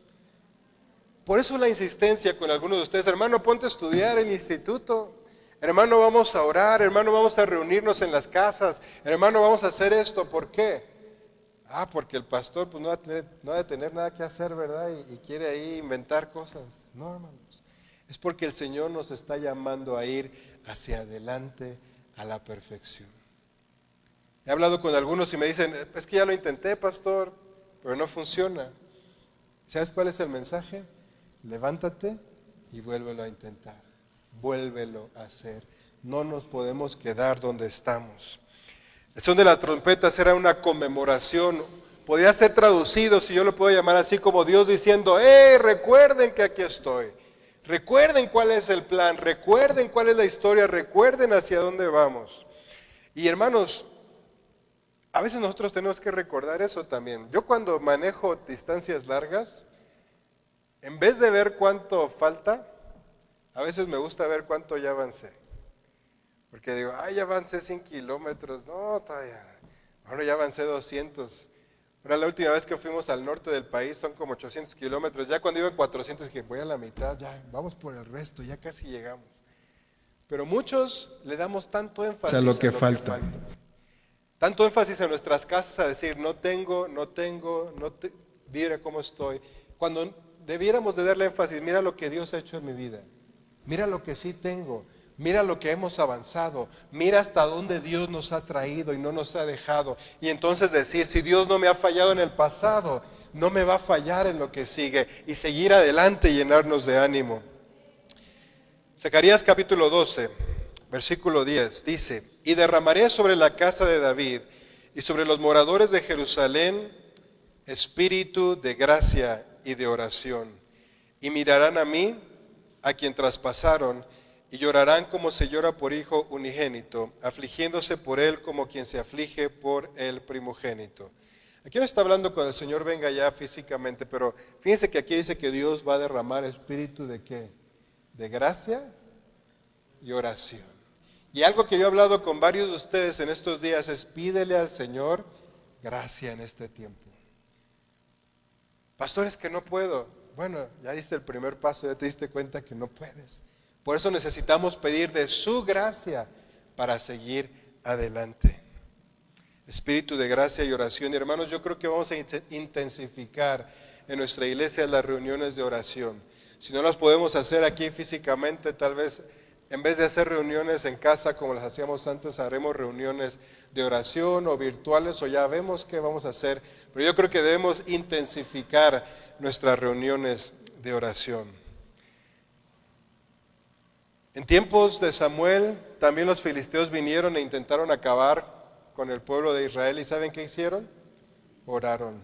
Por eso la insistencia con algunos de ustedes, hermano, ponte a estudiar en el instituto, hermano, vamos a orar, hermano, vamos a reunirnos en las casas, hermano, vamos a hacer esto, ¿por qué? Porque el pastor pues, no va a tener nada que hacer, ¿verdad? Y quiere ahí inventar cosas. No, hermanos, es porque el Señor nos está llamando a ir hacia adelante a la perfección. He hablado con algunos y me dicen, es que ya lo intenté, pastor, pero no funciona. ¿Sabes cuál es el mensaje? Levántate y vuélvelo a intentar, vuélvelo a hacer. No nos podemos quedar donde estamos. El son de las trompetas era una conmemoración, podría ser traducido, si yo lo puedo llamar así, como Dios diciendo, recuerden que aquí estoy, recuerden cuál es el plan, recuerden cuál es la historia, recuerden hacia dónde vamos. Y hermanos, a veces nosotros tenemos que recordar eso también. Yo cuando manejo distancias largas, en vez de ver cuánto falta, a veces me gusta ver cuánto ya avancé. Porque digo, ya avancé 100 kilómetros, no, todavía, ahora ya avancé 200. Ahora la última vez que fuimos al norte del país son como 800 kilómetros, ya cuando iba en 400 dije, voy a la mitad, ya, vamos por el resto, ya casi llegamos. Pero muchos le damos tanto énfasis a lo que falta. Tanto énfasis en nuestras casas a decir, mira cómo estoy. Cuando debiéramos de darle énfasis, mira lo que Dios ha hecho en mi vida, mira lo que sí tengo, mira lo que hemos avanzado, mira hasta dónde Dios nos ha traído y no nos ha dejado. Y entonces decir, si Dios no me ha fallado en el pasado, no me va a fallar en lo que sigue. Y seguir adelante y llenarnos de ánimo. Zacarías capítulo 12, versículo 10, dice, y derramaré sobre la casa de David y sobre los moradores de Jerusalén espíritu de gracia y de oración. Y mirarán a mí, a quien traspasaron, y llorarán como se llora por hijo unigénito, afligiéndose por él como quien se aflige por el primogénito. Aquí no está hablando cuando el Señor venga ya físicamente, pero fíjense que aquí dice que Dios va a derramar espíritu de ¿qué? De gracia y oración. Y algo que yo he hablado con varios de ustedes en estos días es pídele al Señor gracia en este tiempo. Pastor, es que no puedo. Bueno, ya diste el primer paso, ya te diste cuenta que no puedes. Por eso necesitamos pedir de su gracia para seguir adelante. Espíritu de gracia y oración. Y hermanos, yo creo que vamos a intensificar en nuestra iglesia las reuniones de oración. Si no las podemos hacer aquí físicamente, tal vez en vez de hacer reuniones en casa como las hacíamos antes, haremos reuniones de oración o virtuales o ya vemos qué vamos a hacer. Pero yo creo que debemos intensificar nuestras reuniones de oración. En tiempos de Samuel, también los filisteos vinieron e intentaron acabar con el pueblo de Israel. ¿Y saben qué hicieron? Oraron.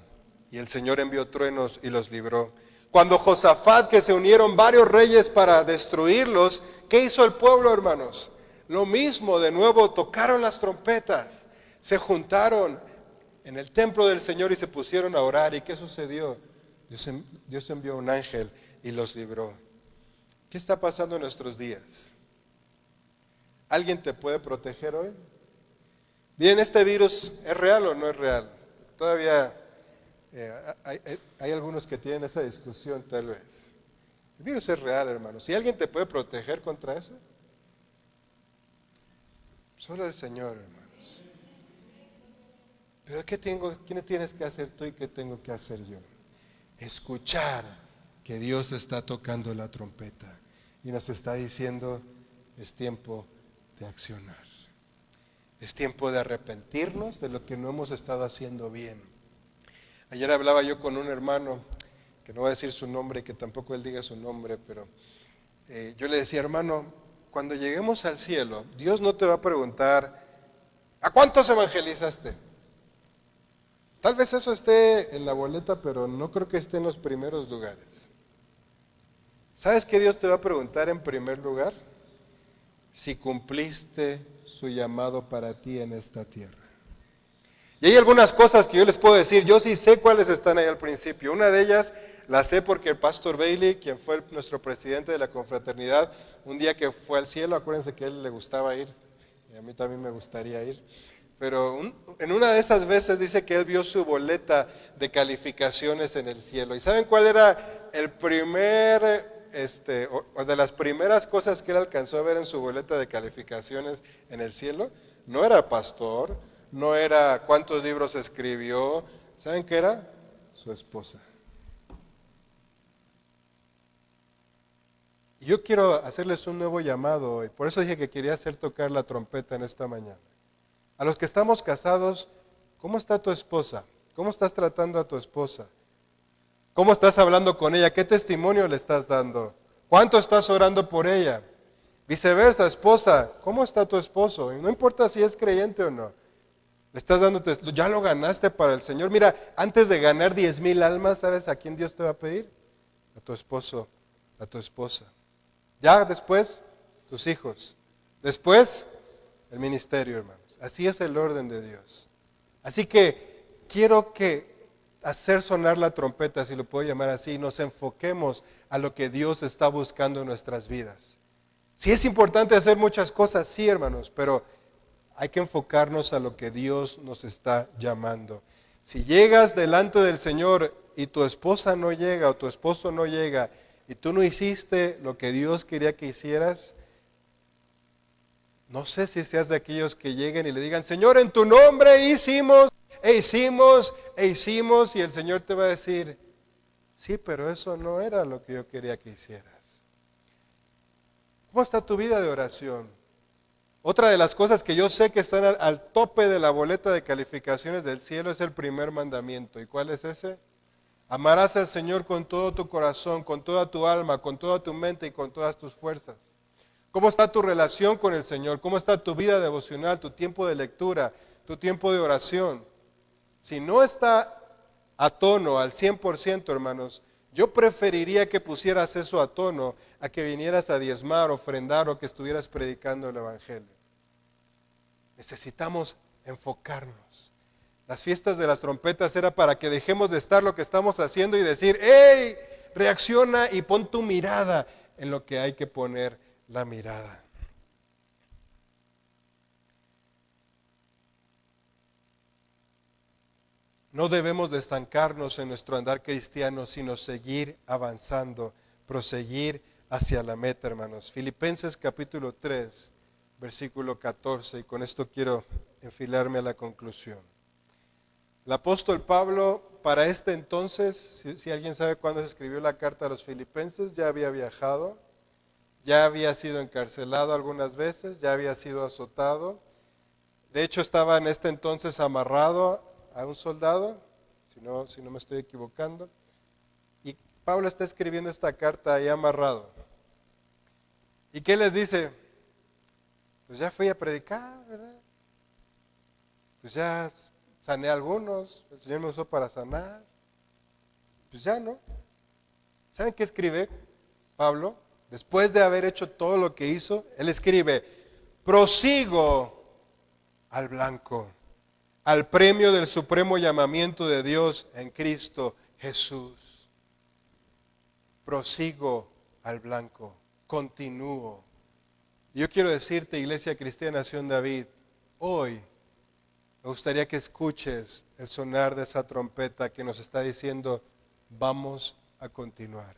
Y el Señor envió truenos y los libró. Cuando Josafat, que se unieron varios reyes para destruirlos, ¿qué hizo el pueblo, hermanos? Lo mismo, de nuevo, tocaron las trompetas, se juntaron en el templo del Señor y se pusieron a orar. ¿Y qué sucedió? Dios envió un ángel y los libró. ¿Qué está pasando en nuestros días? ¿Alguien te puede proteger hoy? Bien, ¿este virus es real o no es real? Todavía hay algunos que tienen esa discusión tal vez. El virus es real, hermano. Si alguien te puede proteger contra eso, solo el Señor, hermanos. Pero ¿qué tienes que hacer tú y qué tengo que hacer yo? Escuchar que Dios está tocando la trompeta y nos está diciendo, es tiempo de accionar. Es tiempo de arrepentirnos de lo que no hemos estado haciendo bien. Ayer hablaba yo con un hermano, que no voy a decir su nombre y que tampoco él diga su nombre, pero yo le decía, hermano, cuando lleguemos al cielo, Dios no te va a preguntar, ¿a cuántos evangelizaste? Tal vez eso esté en la boleta, pero no creo que esté en los primeros lugares. ¿Sabes qué Dios te va a preguntar en primer lugar? Si cumpliste su llamado para ti en esta tierra. Y hay algunas cosas que yo les puedo decir, yo sí sé cuáles están ahí al principio. Una de ellas la sé porque el pastor Bailey, quien fue nuestro presidente de la confraternidad, un día que fue al cielo, acuérdense que a él le gustaba ir, y a mí también me gustaría ir, pero en una de esas veces dice que él vio su boleta de calificaciones en el cielo. ¿Y saben cuál era el primer... o de las primeras cosas que él alcanzó a ver en su boleta de calificaciones en el cielo? No era pastor, no era cuántos libros escribió, ¿saben qué era? Su esposa. Y yo quiero hacerles un nuevo llamado hoy, por eso dije que quería hacer tocar la trompeta en esta mañana. A los que estamos casados, ¿cómo está tu esposa? ¿Cómo estás tratando a tu esposa? ¿Cómo estás hablando con ella? ¿Qué testimonio le estás dando? ¿Cuánto estás orando por ella? Viceversa, esposa, ¿cómo está tu esposo? Y no importa si es creyente o no. Le estás dando, ya lo ganaste para el Señor. Mira, antes de ganar 10,000 almas, ¿sabes a quién Dios te va a pedir? A tu esposo, a tu esposa. Ya después, tus hijos. Después, el ministerio, hermanos. Así es el orden de Dios. Así que quiero hacer sonar la trompeta, si lo puedo llamar así, y nos enfoquemos a lo que Dios está buscando en nuestras vidas. Sí es importante hacer muchas cosas, sí, hermanos, pero hay que enfocarnos a lo que Dios nos está llamando. Si llegas delante del Señor y tu esposa no llega o tu esposo no llega y tú no hiciste lo que Dios quería que hicieras, no sé si seas de aquellos que lleguen y le digan, Señor, en tu nombre hicimos, y el Señor te va a decir, sí, pero eso no era lo que yo quería que hicieras. ¿Cómo está tu vida de oración? Otra de las cosas que yo sé que están al tope de la boleta de calificaciones del cielo es el primer mandamiento. ¿Y cuál es ese? Amarás al Señor con todo tu corazón, con toda tu alma, con toda tu mente y con todas tus fuerzas. ¿Cómo está tu relación con el Señor? ¿Cómo está tu vida devocional, tu tiempo de lectura, tu tiempo de oración? Si no está a tono al 100%, hermanos, yo preferiría que pusieras eso a tono a que vinieras a diezmar, ofrendar o que estuvieras predicando el Evangelio. Necesitamos enfocarnos. Las fiestas de las trompetas era para que dejemos de estar lo que estamos haciendo y decir, ¡hey! Reacciona y pon tu mirada en lo que hay que poner la mirada. No debemos de estancarnos en nuestro andar cristiano, sino seguir avanzando, proseguir hacia la meta, hermanos. Filipenses capítulo 3, versículo 14, y con esto quiero enfilarme a la conclusión. El apóstol Pablo, para este entonces, si alguien sabe cuándo se escribió la carta a los Filipenses, ya había viajado, ya había sido encarcelado algunas veces, ya había sido azotado. De hecho, estaba en este entonces amarrado a un soldado, si no me estoy equivocando, y Pablo está escribiendo esta carta ahí amarrado. ¿Y qué les dice? Pues ya fui a predicar, ¿verdad? Pues ya sané a algunos, el Señor me usó para sanar, pues ya no. ¿Saben qué escribe Pablo? Después de haber hecho todo lo que hizo, él escribe, prosigo al blanco, al premio del supremo llamamiento de Dios en Cristo Jesús. Prosigo al blanco, continúo. Yo quiero decirte, Iglesia Cristiana Nación David, hoy me gustaría que escuches el sonar de esa trompeta que nos está diciendo, vamos a continuar,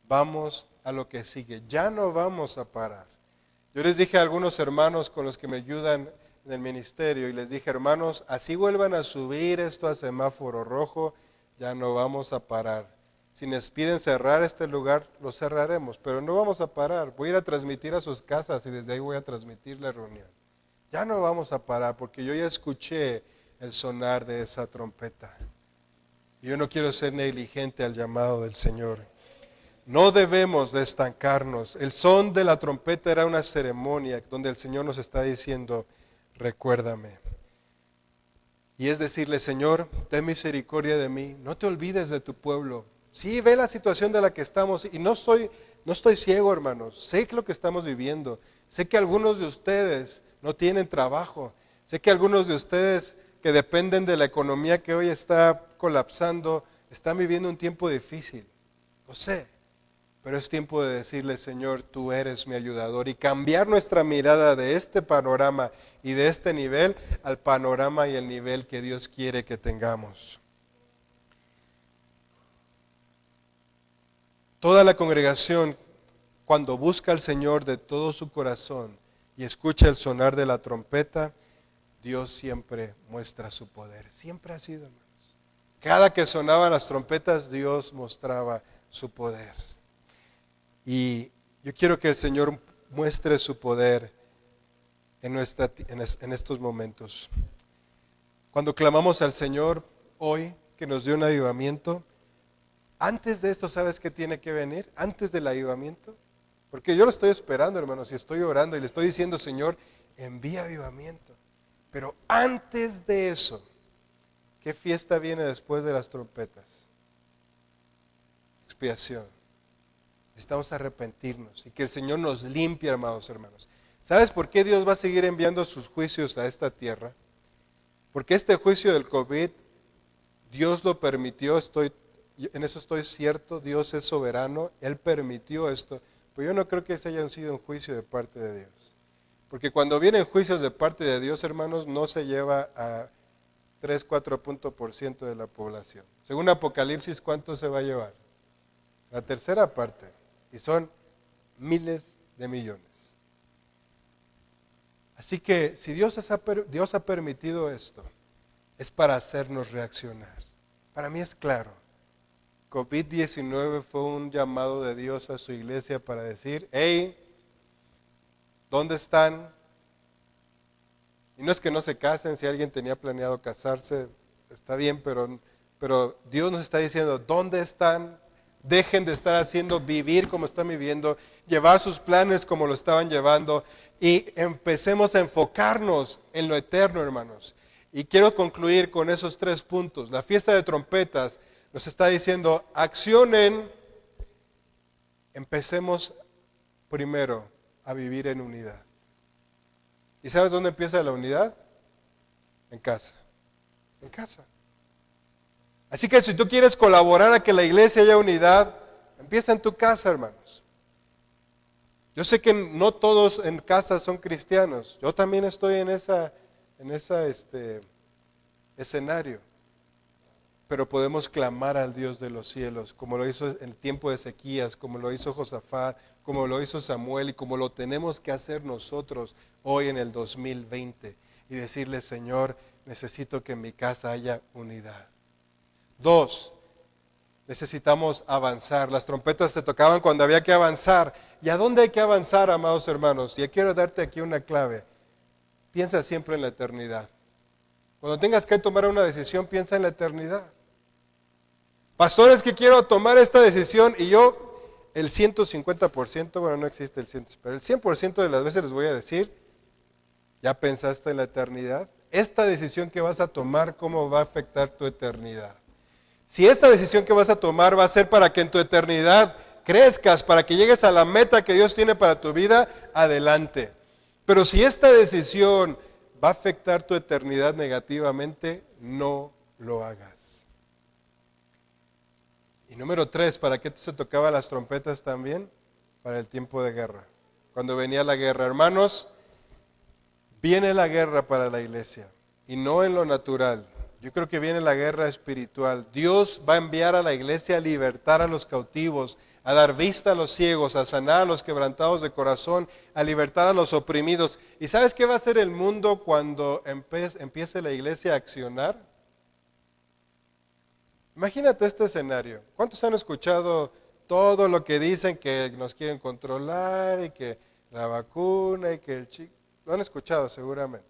vamos a lo que sigue. Ya no vamos a parar. Yo les dije a algunos hermanos con los que me ayudan en el ministerio y les dije, hermanos, así vuelvan a subir esto a semáforo rojo, ya no vamos a parar. Si nos piden cerrar este lugar, lo cerraremos, pero no vamos a parar. Voy a ir a transmitir a sus casas y desde ahí voy a transmitir la reunión. Ya no vamos a parar porque yo ya escuché el sonar de esa trompeta. Yo no quiero ser negligente al llamado del Señor. No debemos de estancarnos. El son de la trompeta era una ceremonia donde el Señor nos está diciendo, recuérdame. Y es decirle, Señor, ten misericordia de mí, no te olvides de tu pueblo. Sí, ve la situación de la que estamos y no estoy ciego, hermanos. Sé lo que estamos viviendo. Sé que algunos de ustedes no tienen trabajo. Sé que algunos de ustedes que dependen de la economía que hoy está colapsando, están viviendo un tiempo difícil. Lo sé. Pero es tiempo de decirle, Señor, tú eres mi ayudador y cambiar nuestra mirada de este panorama y de este nivel al panorama y el nivel que Dios quiere que tengamos. Toda la congregación, cuando busca al Señor de todo su corazón y escucha el sonar de la trompeta, Dios siempre muestra su poder. Siempre ha sido, hermanos. Cada que sonaban las trompetas, Dios mostraba su poder. Y yo quiero que el Señor muestre su poder en estos momentos. Cuando clamamos al Señor hoy, que nos dio un avivamiento, antes de esto, ¿sabes qué tiene que venir? Antes del avivamiento. Porque yo lo estoy esperando, hermanos, y estoy orando y le estoy diciendo, Señor, envía avivamiento. Pero antes de eso, ¿qué fiesta viene después de las trompetas? Expiación. Necesitamos arrepentirnos y que el Señor nos limpie, amados hermanos. ¿Sabes por qué Dios va a seguir enviando sus juicios a esta tierra? Porque este juicio del COVID, Dios lo permitió, en eso estoy cierto, Dios es soberano, Él permitió esto, pero yo no creo que ese haya sido un juicio de parte de Dios. Porque cuando vienen juicios de parte de Dios, hermanos, no se lleva a 3-4% de la población. Según Apocalipsis, ¿cuánto se va a llevar? La tercera parte. Y son miles de millones. Así que si Dios ha permitido esto, es para hacernos reaccionar. Para mí es claro. COVID-19 fue un llamado de Dios a su iglesia para decir, hey, ¿dónde están? Y no es que no se casen, si alguien tenía planeado casarse, está bien, pero Dios nos está diciendo, ¿dónde están? Dejen de estar haciendo vivir como están viviendo, llevar sus planes como lo estaban llevando y empecemos a enfocarnos en lo eterno, hermanos. Y quiero concluir con esos 3 puntos. La fiesta de trompetas nos está diciendo, accionen, empecemos primero a vivir en unidad. ¿Y sabes dónde empieza la unidad? En casa. En casa. Así que si tú quieres colaborar a que la iglesia haya unidad, empieza en tu casa, hermanos. Yo sé que no todos en casa son cristianos. Yo también estoy en ese escenario. Pero podemos clamar al Dios de los cielos, como lo hizo en el tiempo de Ezequías, como lo hizo Josafat, como lo hizo Samuel y como lo tenemos que hacer nosotros hoy en el 2020. Y decirle, Señor, necesito que en mi casa haya unidad. 2, necesitamos avanzar. Las trompetas se tocaban cuando había que avanzar. ¿Y a dónde hay que avanzar, amados hermanos? Y quiero darte aquí una clave. Piensa siempre en la eternidad. Cuando tengas que tomar una decisión, piensa en la eternidad. Pastores, que quiero tomar esta decisión y yo, el 150%, bueno, no existe el 100%, pero el 100% de las veces les voy a decir, ¿ya pensaste en la eternidad? Esta decisión que vas a tomar, ¿cómo va a afectar tu eternidad? Si esta decisión que vas a tomar va a ser para que en tu eternidad crezcas, para que llegues a la meta que Dios tiene para tu vida, adelante. Pero si esta decisión va a afectar tu eternidad negativamente, no lo hagas. Y número 3, ¿para qué se tocaban las trompetas también? Para el tiempo de guerra. Cuando venía la guerra, hermanos, viene la guerra para la iglesia y no en lo natural. Yo creo que viene la guerra espiritual. Dios va a enviar a la iglesia a libertar a los cautivos, a dar vista a los ciegos, a sanar a los quebrantados de corazón, a libertar a los oprimidos. ¿Y sabes qué va a hacer el mundo cuando empiece la iglesia a accionar? Imagínate este escenario. ¿Cuántos han escuchado todo lo que dicen que nos quieren controlar y que la vacuna y que el chico? Lo han escuchado seguramente.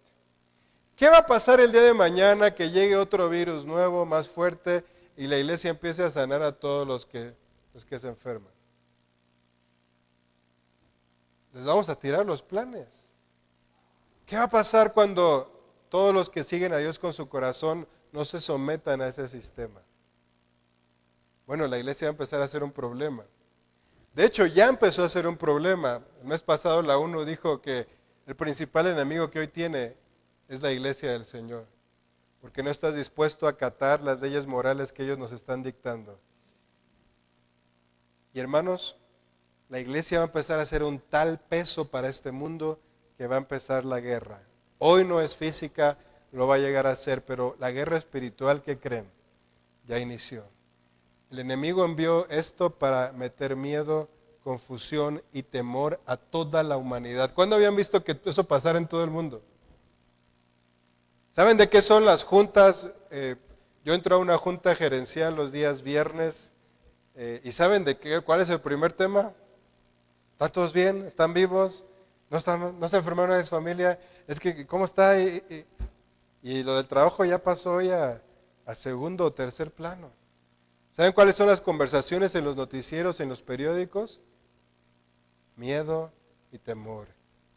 ¿Qué va a pasar el día de mañana que llegue otro virus nuevo, más fuerte, y la iglesia empiece a sanar a todos los que se enferman? Les vamos a tirar los planes. ¿Qué va a pasar cuando todos los que siguen a Dios con su corazón no se sometan a ese sistema? Bueno, la iglesia va a empezar a ser un problema. De hecho, ya empezó a ser un problema. El mes pasado la ONU dijo que el principal enemigo que hoy tiene es la iglesia del Señor, porque no estás dispuesto a acatar las leyes morales que ellos nos están dictando. Y hermanos, la iglesia va a empezar a ser un tal peso para este mundo que va a empezar la guerra. Hoy no es física, lo va a llegar a ser, pero la guerra espiritual, ¿qué creen? Ya inició. El enemigo envió esto para meter miedo, confusión y temor a toda la humanidad. ¿Cuándo habían visto que eso pasara en todo el mundo? ¿Saben de qué son las juntas? Yo entro a una junta gerencial los días viernes y ¿saben cuál es el primer tema? ¿Están todos bien? ¿Están vivos? ¿No se enfermaron en su familia? Es que, ¿cómo está? Y lo del trabajo ya pasó hoy a segundo o tercer plano. ¿Saben cuáles son las conversaciones en los noticieros, en los periódicos? Miedo y temor,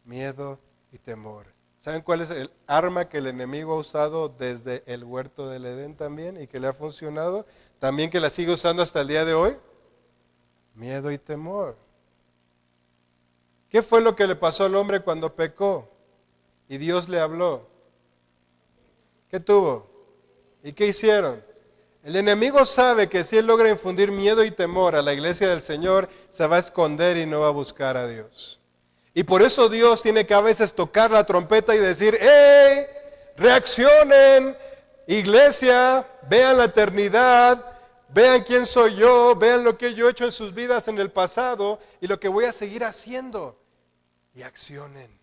miedo y temor. ¿Saben cuál es el arma que el enemigo ha usado desde el huerto del Edén también y que le ha funcionado? También que la sigue usando hasta el día de hoy. Miedo y temor. ¿Qué fue lo que le pasó al hombre cuando pecó y Dios le habló? ¿Qué tuvo? ¿Y qué hicieron? El enemigo sabe que si él logra infundir miedo y temor a la iglesia del Señor, se va a esconder y no va a buscar a Dios. Y por eso Dios tiene que a veces tocar la trompeta y decir, ¡hey! ¡Reaccionen! Iglesia, vean la eternidad, vean quién soy yo, vean lo que yo he hecho en sus vidas en el pasado y lo que voy a seguir haciendo. Y accionen.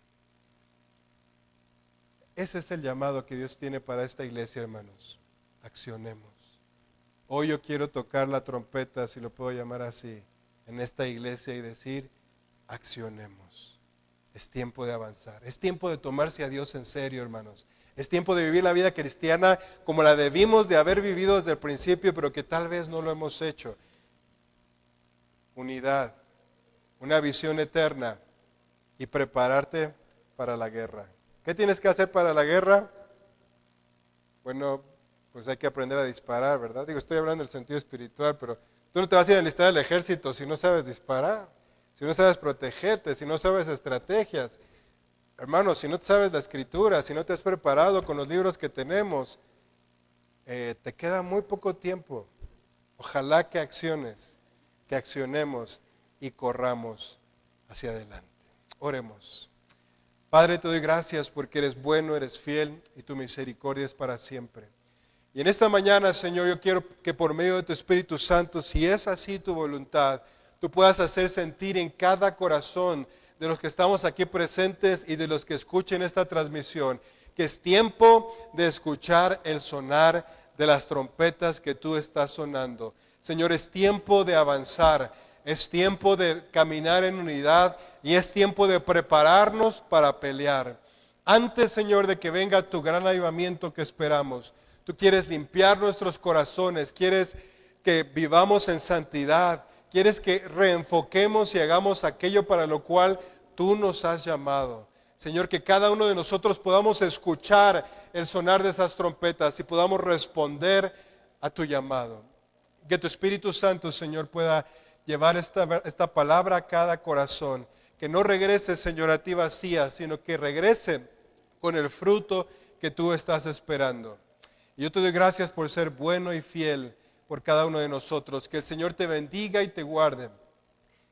Ese es el llamado que Dios tiene para esta iglesia, hermanos. Accionemos. Hoy yo quiero tocar la trompeta, si lo puedo llamar así, en esta iglesia y decir, accionemos. Es tiempo de avanzar. Es tiempo de tomarse a Dios en serio, hermanos. Es tiempo de vivir la vida cristiana como la debimos de haber vivido desde el principio, pero que tal vez no lo hemos hecho. Unidad, una visión eterna y prepararte para la guerra. ¿Qué tienes que hacer para la guerra? Bueno, pues hay que aprender a disparar, ¿verdad? Digo, estoy hablando del sentido espiritual, pero tú no te vas a ir a enlistar al ejército si no sabes disparar, si no sabes protegerte, si no sabes estrategias. Hermanos, si no sabes la escritura, si no te has preparado con los libros que tenemos, te queda muy poco tiempo. Ojalá que accionemos y corramos hacia adelante. Oremos. Padre, te doy gracias porque eres bueno, eres fiel y tu misericordia es para siempre. Y en esta mañana, Señor, yo quiero que por medio de tu Espíritu Santo, si es así tu voluntad, tú puedas hacer sentir en cada corazón de los que estamos aquí presentes y de los que escuchen esta transmisión, que es tiempo de escuchar el sonar de las trompetas que tú estás sonando. Señor, es tiempo de avanzar, es tiempo de caminar en unidad y es tiempo de prepararnos para pelear. Antes, Señor, de que venga tu gran avivamiento que esperamos, tú quieres limpiar nuestros corazones, quieres que vivamos en santidad, quieres que reenfoquemos y hagamos aquello para lo cual tú nos has llamado. Señor, que cada uno de nosotros podamos escuchar el sonar de esas trompetas y podamos responder a tu llamado. Que tu Espíritu Santo, Señor, pueda llevar esta palabra a cada corazón. Que no regrese, Señor, a ti vacía, sino que regrese con el fruto que tú estás esperando. Y yo te doy gracias por ser bueno y fiel por cada uno de nosotros. Que el Señor te bendiga y te guarde.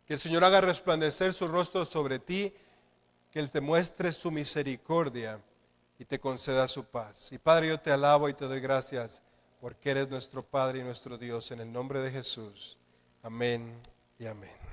Que el Señor haga resplandecer su rostro sobre ti. Que Él te muestre su misericordia y te conceda su paz. Y Padre, yo te alabo y te doy gracias porque eres nuestro Padre y nuestro Dios. En el nombre de Jesús. Amén y amén.